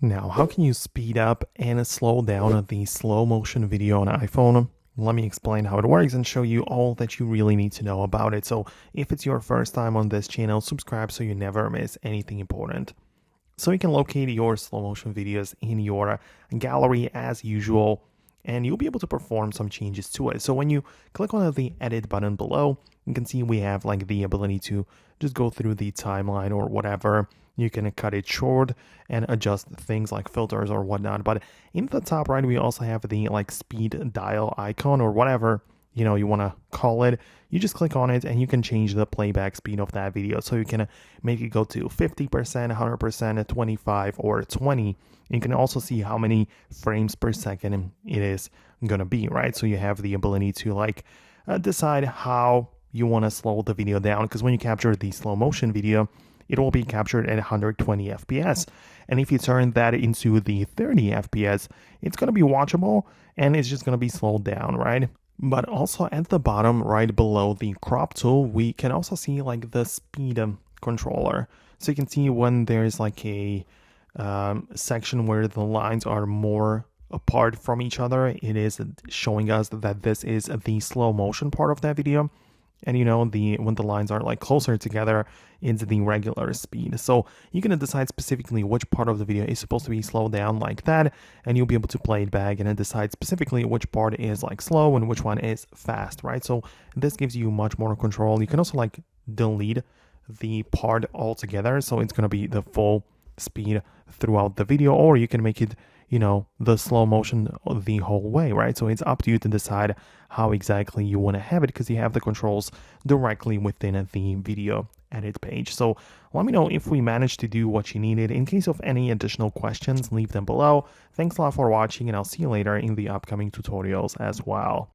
Now, how can you speed up and slow down the slow motion video on iPhone? Let me explain how it works and show you all that you really need to know about it. So if it's your first time on this channel, subscribe so you never miss anything important. So you can locate your slow motion videos in your gallery as usual, and you'll be able to perform some changes to it. So when you click on the edit button below, you can see we have like the ability to just go through the timeline or whatever. You can cut it short and adjust things like filters or whatnot. But in the top right, we also have the like speed dial icon or whatever you want to call it. You just click on it and you can change the playback speed of that video. So you can make it go to 50%, 100%, 25 or 20. You can also see how many frames per second it is going to be, right? So you have the ability to like decide how you want to slow the video down, because when you capture the slow motion video, it will be captured at 120 FPS. And if you turn that into the 30 FPS, it's going to be watchable and it's just going to be slowed down, right? But also at the bottom, right below the crop tool, we can also see like the speed controller. So you can see when there's like a section where the lines are more apart from each other, it is showing us that this is the slow motion part of that video. And when the lines are like closer together, it's the regular speed. So you can decide specifically which part of the video is supposed to be slowed down like that, and you'll be able to play it back and then decide specifically which part is like slow and which one is fast, right? So this gives you much more control. You can also like delete the part altogether, so it's going to be the full speed throughout the video, or you can make it the slow motion the whole way, right? So it's up to you to decide how exactly you want to have it, because you have the controls directly within the video edit page. So let me know if we managed to do what you needed. In case of any additional questions, leave them below. Thanks a lot for watching, and I'll see you later in the upcoming tutorials as well.